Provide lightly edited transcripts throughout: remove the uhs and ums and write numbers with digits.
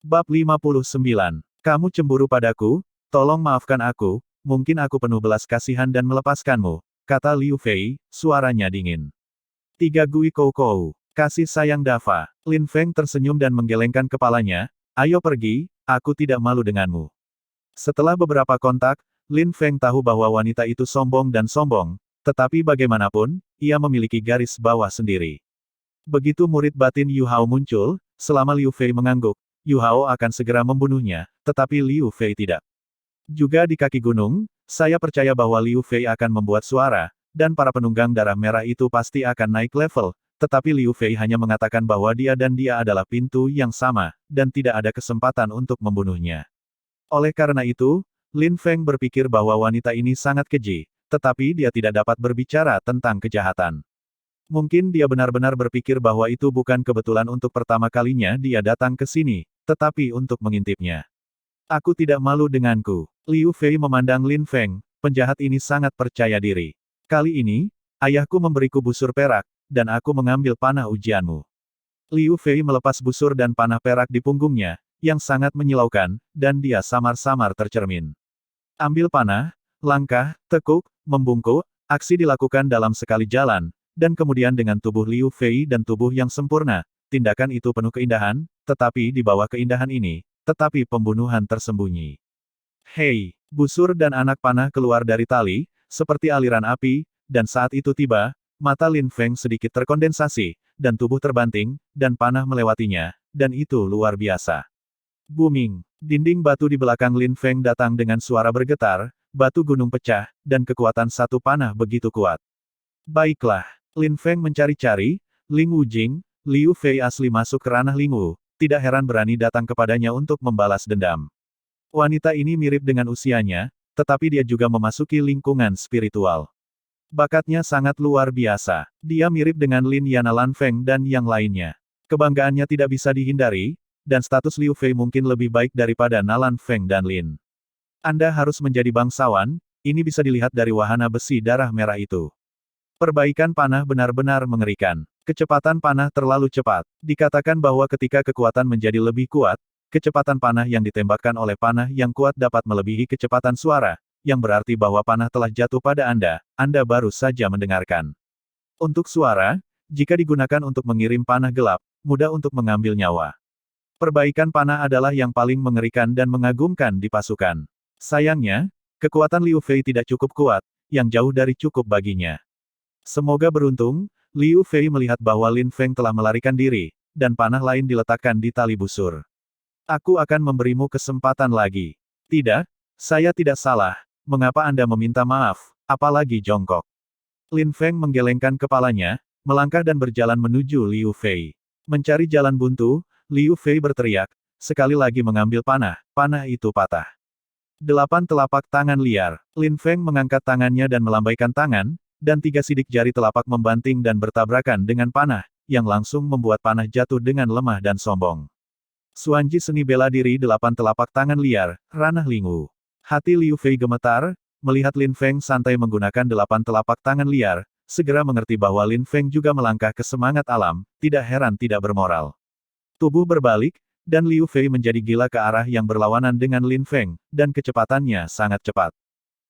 Bab 59. Kamu cemburu padaku? Tolong maafkan aku, mungkin aku penuh belas kasihan dan melepaskanmu, kata Liu Fei, suaranya dingin. 3 Gui Kou Kou. Kasih sayang Dava. Lin Feng tersenyum dan menggelengkan kepalanya, ayo pergi, aku tidak malu denganmu. Setelah beberapa kontak, Lin Feng tahu bahwa wanita itu sombong dan sombong, tetapi bagaimanapun, ia memiliki garis bawah sendiri. Begitu murid batin Yu Hao muncul, selama Liu Fei mengangguk, Yu Hao akan segera membunuhnya, tetapi Liu Fei tidak. Juga di kaki gunung, saya percaya bahwa Liu Fei akan membuat suara, dan para penunggang darah merah itu pasti akan naik level, tetapi Liu Fei hanya mengatakan bahwa dia adalah pintu yang sama, dan tidak ada kesempatan untuk membunuhnya. Oleh karena itu, Lin Feng berpikir bahwa wanita ini sangat keji, tetapi dia tidak dapat berbicara tentang kejahatan. Mungkin dia benar-benar berpikir bahwa itu bukan kebetulan untuk pertama kalinya dia datang ke sini, tetapi untuk mengintipnya. Aku tidak malu denganku. Liu Fei memandang Lin Feng, penjahat ini sangat percaya diri. Kali ini, ayahku memberiku busur perak, dan aku mengambil panah ujianmu. Liu Fei melepas busur dan panah perak di punggungnya, yang sangat menyilaukan, dan dia samar-samar tercermin. Ambil panah, langkah, tekuk, membungkuk, aksi dilakukan dalam sekali jalan, dan kemudian dengan tubuh Liu Fei dan tubuh yang sempurna, tindakan itu penuh keindahan, tetapi di bawah keindahan ini, tetapi pembunuhan tersembunyi. Hei, busur dan anak panah keluar dari tali, seperti aliran api, dan saat itu tiba, mata Lin Feng sedikit terkondensasi, dan tubuh terbanting, dan panah melewatinya, dan itu luar biasa. Booming, dinding batu di belakang Lin Feng datang dengan suara bergetar, batu gunung pecah, dan kekuatan satu panah begitu kuat. Baiklah. Lin Feng mencari-cari, Ling Wujing, Liu Fei asli masuk ke ranah Ling Wu, tidak heran berani datang kepadanya untuk membalas dendam. Wanita ini mirip dengan usianya, tetapi dia juga memasuki lingkungan spiritual. Bakatnya sangat luar biasa. Dia mirip dengan Lin Yana Lan Feng dan yang lainnya. Kebanggaannya tidak bisa dihindari, dan status Liu Fei mungkin lebih baik daripada Nalan Feng dan Lin. Anda harus menjadi bangsawan, ini bisa dilihat dari wahana besi darah merah itu. Perbaikan panah benar-benar mengerikan. Kecepatan panah terlalu cepat. Dikatakan bahwa ketika kekuatan menjadi lebih kuat, kecepatan panah yang ditembakkan oleh panah yang kuat dapat melebihi kecepatan suara, yang berarti bahwa panah telah jatuh pada Anda baru saja mendengarkan. Untuk suara, jika digunakan untuk mengirim panah gelap, mudah untuk mengambil nyawa. Perbaikan panah adalah yang paling mengerikan dan mengagumkan di pasukan. Sayangnya, kekuatan Liu Fei tidak cukup kuat, yang jauh dari cukup baginya. Semoga beruntung, Liu Fei melihat bahwa Lin Feng telah melarikan diri, dan panah lain diletakkan di tali busur. Aku akan memberimu kesempatan lagi. Tidak, saya tidak salah, mengapa Anda meminta maaf, apalagi jongkok. Lin Feng menggelengkan kepalanya, melangkah dan berjalan menuju Liu Fei. Mencari jalan buntu, Liu Fei berteriak, sekali lagi mengambil panah itu patah. 8 telapak tangan liar. Lin Feng mengangkat tangannya dan melambaikan tangan, dan 3 sidik jari telapak membanting dan bertabrakan dengan panah, yang langsung membuat panah jatuh dengan lemah dan sombong. Suanji seni bela diri 8 telapak tangan liar, ranah Ling Wu. Hati Liu Fei gemetar, melihat Lin Feng santai menggunakan 8 telapak tangan liar, segera mengerti bahwa Lin Feng juga melangkah ke semangat alam, tidak heran tidak bermoral. Tubuh berbalik, dan Liu Fei menjadi gila ke arah yang berlawanan dengan Lin Feng, dan kecepatannya sangat cepat.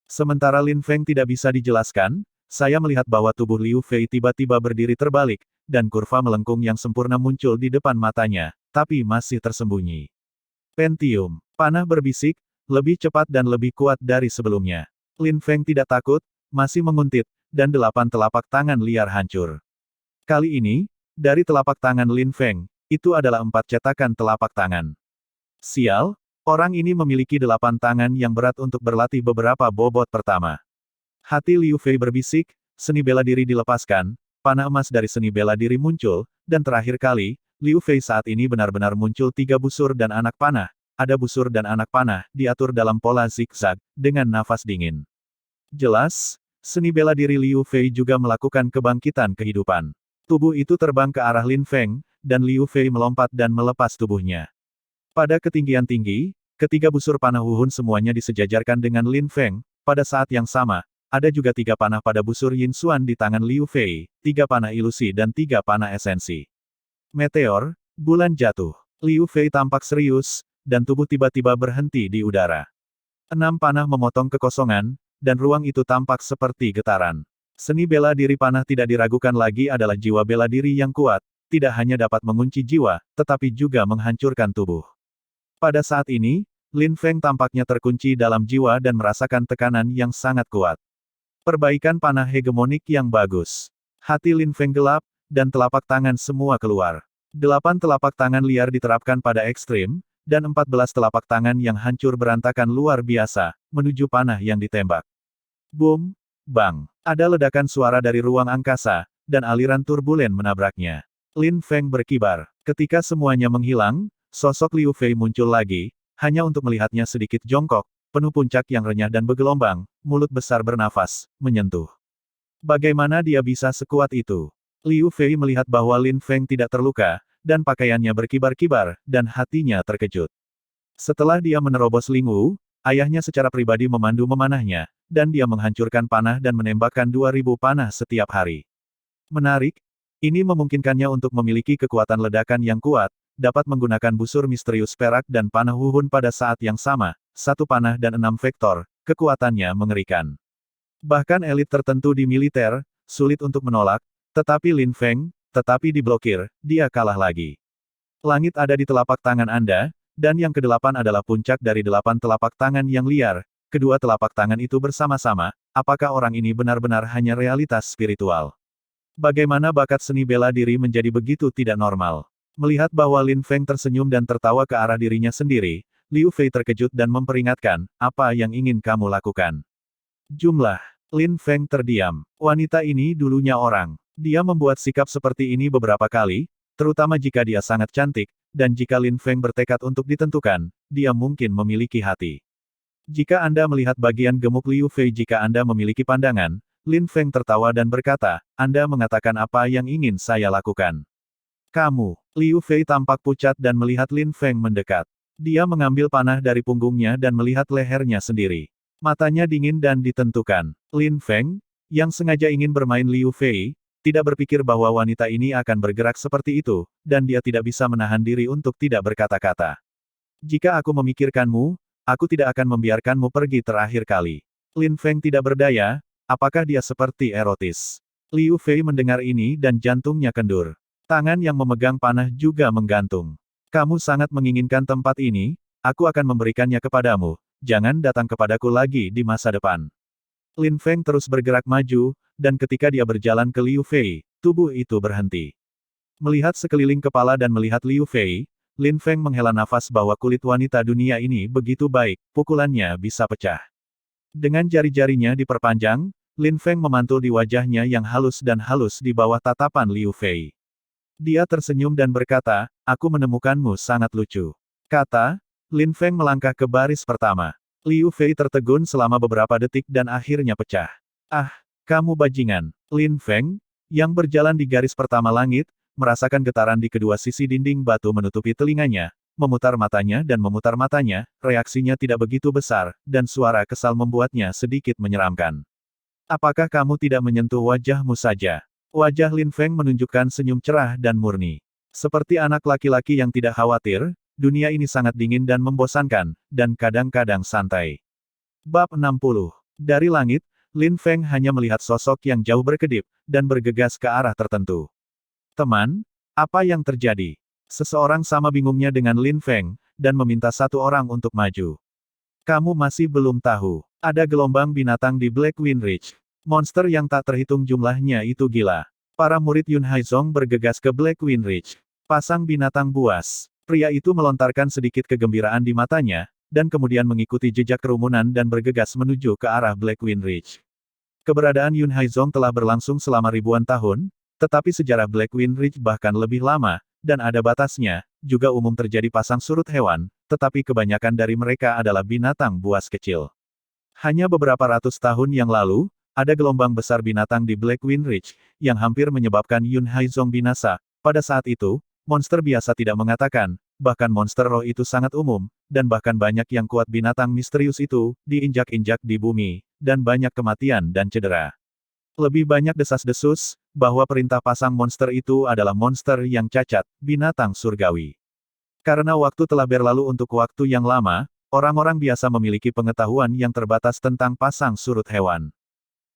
Sementara Lin Feng tidak bisa dijelaskan, saya melihat bahwa tubuh Liu Fei tiba-tiba berdiri terbalik, dan kurva melengkung yang sempurna muncul di depan matanya, tapi masih tersembunyi. Pentium. Panah berbisik, lebih cepat dan lebih kuat dari sebelumnya. Lin Feng tidak takut, masih menguntit, dan 8 telapak tangan liar hancur. Kali ini, dari telapak tangan Lin Feng, itu adalah 4 cetakan telapak tangan. Sial, orang ini memiliki 8 tangan yang berat untuk berlatih beberapa bobot pertama. Hati Liu Fei berbisik, seni bela diri dilepaskan, panah emas dari seni bela diri muncul, dan terakhir kali, Liu Fei saat ini benar-benar muncul 3 busur dan anak panah, ada busur dan anak panah, diatur dalam pola zigzag, dengan nafas dingin. Jelas, seni bela diri Liu Fei juga melakukan kebangkitan kehidupan. Tubuh itu terbang ke arah Lin Feng, dan Liu Fei melompat dan melepas tubuhnya. Pada ketinggian tinggi, ketiga busur panah Wuhun semuanya disejajarkan dengan Lin Feng, pada saat yang sama, ada juga 3 panah pada busur Yin Xuan di tangan Liu Fei, 3 panah ilusi dan 3 panah esensi. Meteor, bulan jatuh. Liu Fei tampak serius, dan tubuh tiba-tiba berhenti di udara. 6 panah memotong kekosongan, dan ruang itu tampak seperti getaran. Seni bela diri panah tidak diragukan lagi adalah jiwa bela diri yang kuat, tidak hanya dapat mengunci jiwa, tetapi juga menghancurkan tubuh. Pada saat ini, Lin Feng tampaknya terkunci dalam jiwa dan merasakan tekanan yang sangat kuat. Perbaikan panah hegemonik yang bagus. Hati Lin Feng gelap, dan telapak tangan semua keluar. 8 telapak tangan liar diterapkan pada ekstrim, dan 14 telapak tangan yang hancur berantakan luar biasa, menuju panah yang ditembak. Boom! Bang! Ada ledakan suara dari ruang angkasa, dan aliran turbulen menabraknya. Lin Feng berkibar. Ketika semuanya menghilang, sosok Liu Fei muncul lagi, hanya untuk melihatnya sedikit jongkok, penuh puncak yang renyah dan bergelombang, mulut besar bernafas, menyentuh. Bagaimana dia bisa sekuat itu? Liu Fei melihat bahwa Lin Feng tidak terluka, dan pakaiannya berkibar-kibar, dan hatinya terkejut. Setelah dia menerobos Ling Wu, ayahnya secara pribadi memandu memanahnya, dan dia menghancurkan panah dan menembakkan 2000 panah setiap hari. Menarik, ini memungkinkannya untuk memiliki kekuatan ledakan yang kuat, dapat menggunakan busur misterius perak dan panah Wuhun pada saat yang sama, 1 panah dan 6 vektor, kekuatannya mengerikan. Bahkan elit tertentu di militer, sulit untuk menolak, tetapi Lin Feng, tetapi diblokir, dia kalah lagi. Langit ada di telapak tangan Anda, dan yang ke-8 adalah puncak dari 8 telapak tangan yang liar, kedua telapak tangan itu bersama-sama, apakah orang ini benar-benar hanya realitas spiritual? Bagaimana bakat seni bela diri menjadi begitu tidak normal? Melihat bahwa Lin Feng tersenyum dan tertawa ke arah dirinya sendiri, Liu Fei terkejut dan memperingatkan, apa yang ingin kamu lakukan? Jumlah. Lin Feng terdiam. Wanita ini dulunya orang. Dia membuat sikap seperti ini beberapa kali, terutama jika dia sangat cantik, dan jika Lin Feng bertekad untuk ditentukan, dia mungkin memiliki hati. Jika Anda melihat bagian gemuk Liu Fei jika Anda memiliki pandangan, Lin Feng tertawa dan berkata, Anda mengatakan apa yang ingin saya lakukan. Kamu. Liu Fei tampak pucat dan melihat Lin Feng mendekat. Dia mengambil panah dari punggungnya dan melihat lehernya sendiri. Matanya dingin dan ditentukan. Lin Feng, yang sengaja ingin bermain Liu Fei, tidak berpikir bahwa wanita ini akan bergerak seperti itu, dan dia tidak bisa menahan diri untuk tidak berkata-kata. Jika aku memikirkanmu, aku tidak akan membiarkanmu pergi terakhir kali. Lin Feng tidak berdaya, apakah dia seperti erotis? Liu Fei mendengar ini dan jantungnya kendur. Tangan yang memegang panah juga menggantung. Kamu sangat menginginkan tempat ini, aku akan memberikannya kepadamu, jangan datang kepadaku lagi di masa depan. Lin Feng terus bergerak maju, dan ketika dia berjalan ke Liu Fei, tubuh itu berhenti. Melihat sekeliling kepala dan melihat Liu Fei, Lin Feng menghela nafas bahwa kulit wanita dunia ini begitu baik, pukulannya bisa pecah. Dengan jari-jarinya diperpanjang, Lin Feng memantul di wajahnya yang halus dan halus di bawah tatapan Liu Fei. Dia tersenyum dan berkata, aku menemukanmu sangat lucu. Kata, Lin Feng melangkah ke baris pertama. Liu Fei tertegun selama beberapa detik dan akhirnya pecah. Ah, kamu bajingan. Lin Feng, yang berjalan di garis pertama langit, merasakan getaran di kedua sisi dinding batu menutupi telinganya, memutar matanya, reaksinya tidak begitu besar, dan suara kesal membuatnya sedikit menyeramkan. Apakah kamu tidak menyentuh wajahmu saja? Wajah Lin Feng menunjukkan senyum cerah dan murni. Seperti anak laki-laki yang tidak khawatir, dunia ini sangat dingin dan membosankan, dan kadang-kadang santai. Bab 60. Dari langit, Lin Feng hanya melihat sosok yang jauh berkedip, dan bergegas ke arah tertentu. Teman, apa yang terjadi? Seseorang sama bingungnya dengan Lin Feng, dan meminta satu orang untuk maju. Kamu masih belum tahu. Ada gelombang binatang di Black Wind Ridge. Monster yang tak terhitung jumlahnya itu gila. Para murid Yun Haizong bergegas ke Black Wind Ridge. Pasang binatang buas. Pria itu melontarkan sedikit kegembiraan di matanya, dan kemudian mengikuti jejak kerumunan dan bergegas menuju ke arah Black Wind Ridge. Keberadaan Yun Haizong telah berlangsung selama ribuan tahun, tetapi sejarah Black Wind Ridge bahkan lebih lama, dan ada batasnya, juga umum terjadi pasang surut hewan, tetapi kebanyakan dari mereka adalah binatang buas kecil. Hanya beberapa ratus tahun yang lalu, ada gelombang besar binatang di Black Wind Ridge, yang hampir menyebabkan Yun Haizong binasa. Pada saat itu, monster biasa tidak mengatakan, bahkan monster roh itu sangat umum, dan bahkan banyak yang kuat binatang misterius itu, diinjak-injak di bumi, dan banyak kematian dan cedera. Lebih banyak desas-desus, bahwa perintah pasang monster itu adalah monster yang cacat, binatang surgawi. Karena waktu telah berlalu untuk waktu yang lama, orang-orang biasa memiliki pengetahuan yang terbatas tentang pasang surut hewan.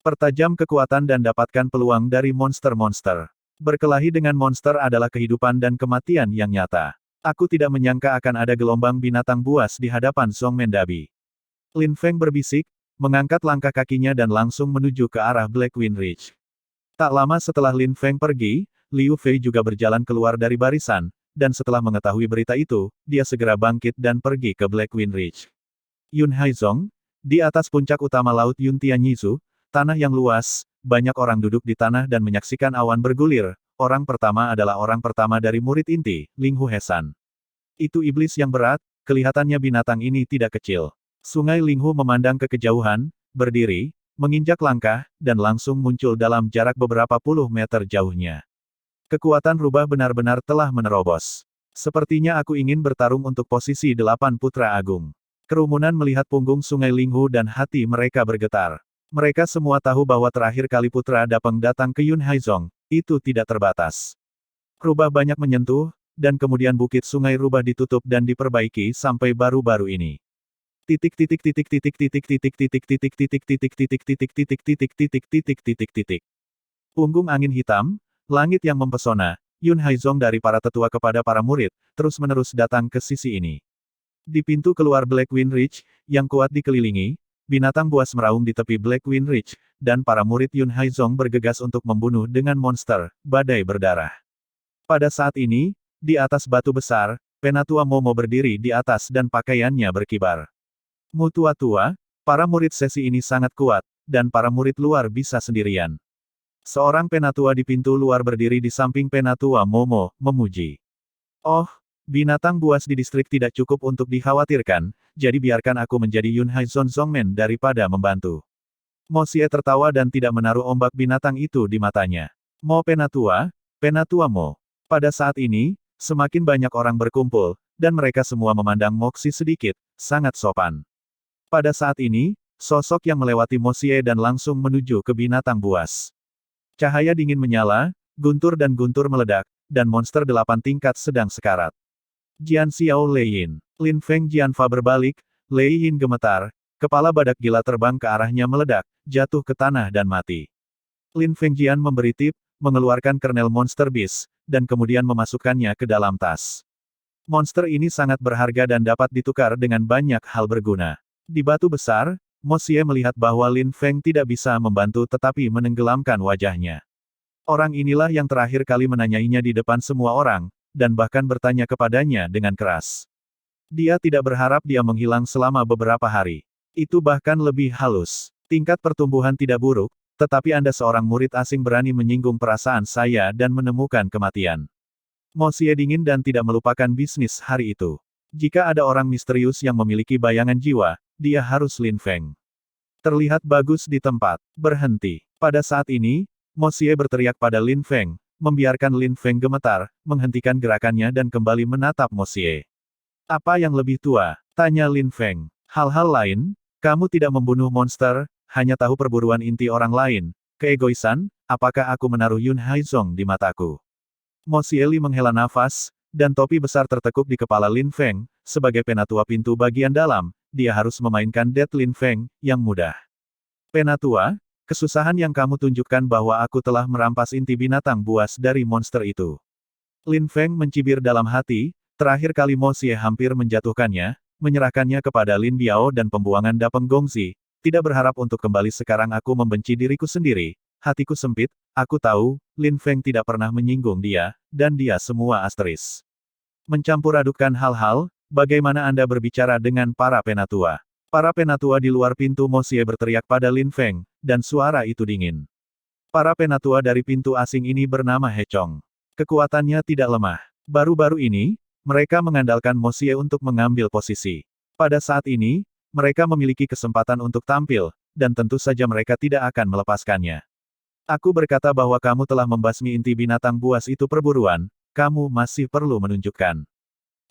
Pertajam kekuatan dan dapatkan peluang dari monster-monster. Berkelahi dengan monster adalah kehidupan dan kematian yang nyata. Aku tidak menyangka akan ada gelombang binatang buas di hadapan Song Mendabi. Lin Feng berbisik, mengangkat langkah kakinya dan langsung menuju ke arah Blackwind Ridge. Tak lama setelah Lin Feng pergi, Liu Fei juga berjalan keluar dari barisan, dan setelah mengetahui berita itu, dia segera bangkit dan pergi ke Blackwind Ridge. Yun Haizong, di atas puncak utama Laut Yun Tianyizu, tanah yang luas, banyak orang duduk di tanah dan menyaksikan awan bergulir. Orang pertama adalah orang pertama dari murid inti, Ling Hu Hesan. Itu iblis yang berat, kelihatannya binatang ini tidak kecil. Sungai Ling Hu memandang ke kejauhan, berdiri, menginjak langkah, dan langsung muncul dalam jarak beberapa puluh meter jauhnya. Kekuatan rubah benar-benar telah menerobos. Sepertinya aku ingin bertarung untuk posisi 8 Putra Agung. Kerumunan melihat punggung sungai Ling Hu dan hati mereka bergetar. Mereka semua tahu bahwa terakhir kali Putra Dapeng datang ke Yun Haizong, itu tidak terbatas. Rubah banyak menyentuh, dan kemudian bukit sungai rubah ditutup dan diperbaiki sampai baru-baru ini. Titik titik titik titik titik titik titik titik titik titik titik titik titik titik titik titik titik titik. Punggung angin hitam, langit yang mempesona, Yun Haizong dari para tetua kepada para murid, terus-menerus datang ke sisi ini. Di pintu keluar Blackwind Ridge, yang kuat dikelilingi, binatang buas meraung di tepi Blackwind Ridge, dan para murid Yun Haizong bergegas untuk membunuh dengan monster, badai berdarah. Pada saat ini, di atas batu besar, Penatua Momo berdiri di atas dan pakaiannya berkibar. Mutua-tua, para murid sesi ini sangat kuat, dan para murid luar bisa sendirian. Seorang penatua di pintu luar berdiri di samping Penatua Momo, memuji. Oh, binatang buas di distrik tidak cukup untuk dikhawatirkan, jadi biarkan aku menjadi Yun Haizong Zongmen daripada membantu. Mo Xie tertawa dan tidak menaruh ombak binatang itu di matanya. Mo Penatua, Penatua Mo. Pada saat ini, semakin banyak orang berkumpul, dan mereka semua memandang Mo Xie sedikit, sangat sopan. Pada saat ini, sosok yang melewati Mo Xie dan langsung menuju ke binatang buas. Cahaya dingin menyala, guntur meledak, dan monster 8 tingkat sedang sekarat. Jian Xiao Leiyin. Lin Feng Jianfa berbalik, Leiyin gemetar, kepala badak gila terbang ke arahnya meledak, jatuh ke tanah dan mati. Lin Feng Jian memberi tip, mengeluarkan kernel Monster Beast, dan kemudian memasukkannya ke dalam tas. Monster ini sangat berharga dan dapat ditukar dengan banyak hal berguna. Di batu besar, Mo Xie melihat bahwa Lin Feng tidak bisa membantu tetapi menenggelamkan wajahnya. Orang inilah yang terakhir kali menanyainya di depan semua orang, dan bahkan bertanya kepadanya dengan keras. Dia tidak berharap dia menghilang selama beberapa hari. Itu bahkan lebih halus. Tingkat pertumbuhan tidak buruk, tetapi Anda seorang murid asing berani menyinggung perasaan saya dan menemukan kematian. Mo Xie dingin dan tidak melupakan bisnis hari itu. Jika ada orang misterius yang memiliki bayangan jiwa, dia harus Lin Feng. Terlihat bagus di tempat. Berhenti. Pada saat ini, Mo Xie berteriak pada Lin Feng, membiarkan Lin Feng gemetar, menghentikan gerakannya dan kembali menatap Mo Xie. Apa yang lebih tua? Tanya Lin Feng. Hal-hal lain? Kamu tidak membunuh monster, hanya tahu perburuan inti orang lain. Keegoisan, apakah aku menaruh Yun Haizong di mataku? Mo Xie Li menghela nafas, dan topi besar tertekuk di kepala Lin Feng, sebagai penatua pintu bagian dalam, dia harus memainkan Dead Lin Feng, yang mudah. Penatua, kesusahan yang kamu tunjukkan bahwa aku telah merampas inti binatang buas dari monster itu. Lin Feng mencibir dalam hati, terakhir kali Mo Xie hampir menjatuhkannya, menyerahkannya kepada Lin Biao dan pembuangan Dapeng Gongzi, tidak berharap untuk kembali sekarang aku membenci diriku sendiri, hatiku sempit, aku tahu, Lin Feng tidak pernah menyinggung dia, dan dia semua asteris. Mencampur adukan hal-hal, bagaimana Anda berbicara dengan para penatua? Para penatua di luar pintu Mo Xie berteriak pada Lin Feng, dan suara itu dingin. Para penatua dari pintu asing ini bernama He Chong. Kekuatannya tidak lemah. Baru-baru ini, mereka mengandalkan Mo Xie untuk mengambil posisi. Pada saat ini, mereka memiliki kesempatan untuk tampil, dan tentu saja mereka tidak akan melepaskannya. Aku berkata bahwa kamu telah membasmi inti binatang buas itu perburuan, kamu masih perlu menunjukkan.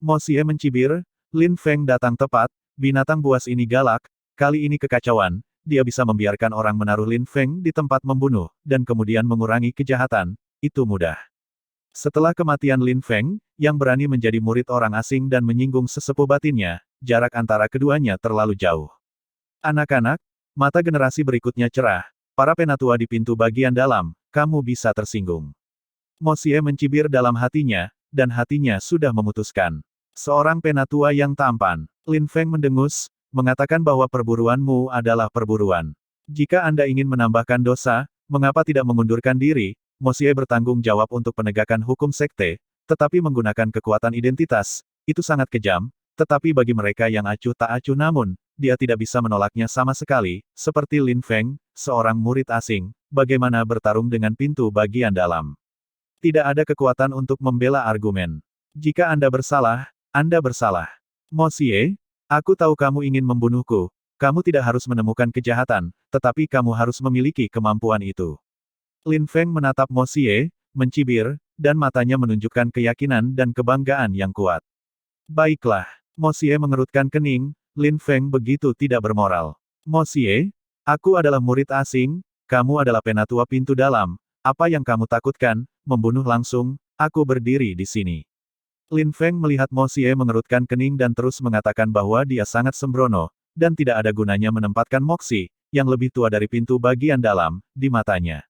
Mo Xie mencibir, Lin Feng datang tepat, binatang buas ini galak, kali ini kekacauan, dia bisa membiarkan orang menaruh Lin Feng di tempat membunuh, dan kemudian mengurangi kejahatan, itu mudah. Setelah kematian Lin Feng, yang berani menjadi murid orang asing dan menyinggung sesepuh batinnya, jarak antara keduanya terlalu jauh. Anak-anak, mata generasi berikutnya cerah. Para penatua di pintu bagian dalam, kamu bisa tersinggung. Mo Xie mencibir dalam hatinya, dan hatinya sudah memutuskan. Seorang penatua yang tampan. Lin Feng mendengus, mengatakan bahwa perburuanmu adalah perburuan. Jika Anda ingin menambahkan dosa, mengapa tidak mengundurkan diri? Mo Xie bertanggung jawab untuk penegakan hukum sekte, tetapi menggunakan kekuatan identitas, itu sangat kejam, tetapi bagi mereka yang acuh tak acuh namun, dia tidak bisa menolaknya sama sekali, seperti Lin Feng, seorang murid asing, bagaimana bertarung dengan pintu bagian dalam. Tidak ada kekuatan untuk membela argumen. Jika Anda bersalah, Anda bersalah. Mo Xie, aku tahu kamu ingin membunuhku, kamu tidak harus menemukan kejahatan, tetapi kamu harus memiliki kemampuan itu. Lin Feng menatap Mo Xie, mencibir, dan matanya menunjukkan keyakinan dan kebanggaan yang kuat. Baiklah, Mo Xie mengerutkan kening, Lin Feng begitu tidak bermoral. Mo Xie, aku adalah murid asing, kamu adalah penatua pintu dalam, apa yang kamu takutkan, membunuh langsung, aku berdiri di sini. Lin Feng melihat Mo Xie mengerutkan kening dan terus mengatakan bahwa dia sangat sembrono, dan tidak ada gunanya menempatkan Moxi, yang lebih tua dari pintu bagian dalam, di matanya.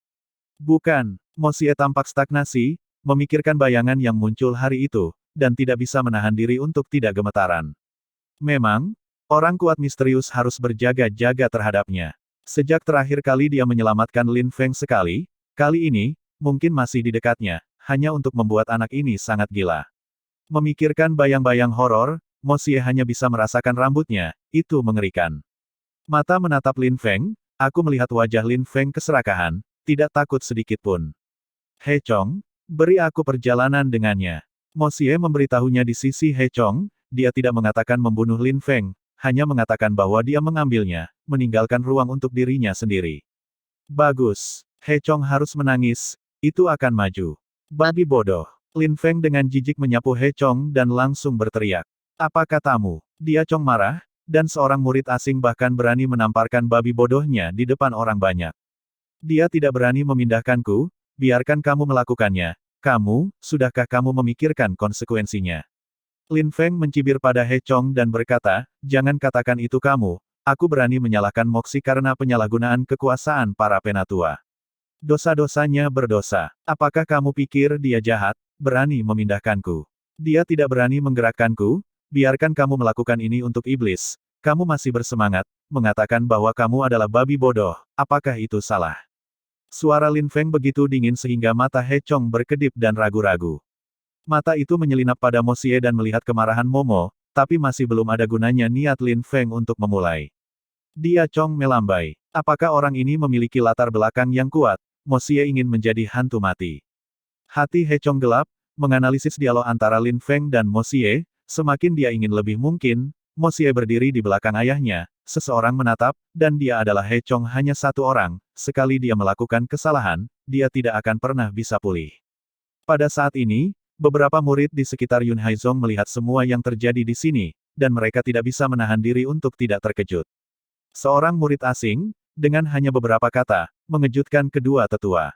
Bukan, Mo Xie tampak stagnasi, memikirkan bayangan yang muncul hari itu, dan tidak bisa menahan diri untuk tidak gemetaran. Memang, orang kuat misterius harus berjaga-jaga terhadapnya. Sejak terakhir kali dia menyelamatkan Lin Feng sekali, kali ini, mungkin masih di dekatnya, hanya untuk membuat anak ini sangat gila. Memikirkan bayang-bayang horor, Mo Xie hanya bisa merasakan rambutnya, itu mengerikan. Mata menatap Lin Feng, aku melihat wajah Lin Feng keserakahan, tidak takut sedikit pun. He Chong, beri aku perjalanan dengannya. Mo Xie memberitahunya di sisi He Chong, dia tidak mengatakan membunuh Lin Feng, hanya mengatakan bahwa dia mengambilnya, meninggalkan ruang untuk dirinya sendiri. Bagus. He Chong harus menangis, itu akan maju. Babi bodoh. Lin Feng dengan jijik menyapu He Chong dan langsung berteriak. Apa katamu? Dia Chong marah, dan seorang murid asing bahkan berani menamparkan babi bodohnya di depan orang banyak. Dia tidak berani memindahkanku, biarkan kamu melakukannya. Kamu, sudahkah kamu memikirkan konsekuensinya? Lin Feng mencibir pada He Chong dan berkata, jangan katakan itu kamu, aku berani menyalahkan Moxi karena penyalahgunaan kekuasaan para penatua. Dosa-dosanya berdosa. Apakah kamu pikir dia jahat, berani memindahkanku? Dia tidak berani menggerakkanku, biarkan kamu melakukan ini untuk iblis. Kamu masih bersemangat, mengatakan bahwa kamu adalah babi bodoh, apakah itu salah? Suara Lin Feng begitu dingin sehingga mata He Chong berkedip dan ragu-ragu. Mata itu menyelinap pada Mo Xie dan melihat kemarahan Momo, tapi masih belum ada gunanya niat Lin Feng untuk memulai. Dia Chong melambai. Apakah orang ini memiliki latar belakang yang kuat? Mo Xie ingin menjadi hantu mati. Hati He Chong gelap, menganalisis dialog antara Lin Feng dan Mo Xie, semakin dia ingin lebih mungkin, Mo Xie berdiri di belakang ayahnya, seseorang menatap, dan dia adalah He Chong hanya satu orang, sekali dia melakukan kesalahan, dia tidak akan pernah bisa pulih. Pada saat ini, beberapa murid di sekitar Yun Haizong melihat semua yang terjadi di sini, dan mereka tidak bisa menahan diri untuk tidak terkejut. Seorang murid asing, dengan hanya beberapa kata, mengejutkan kedua tetua.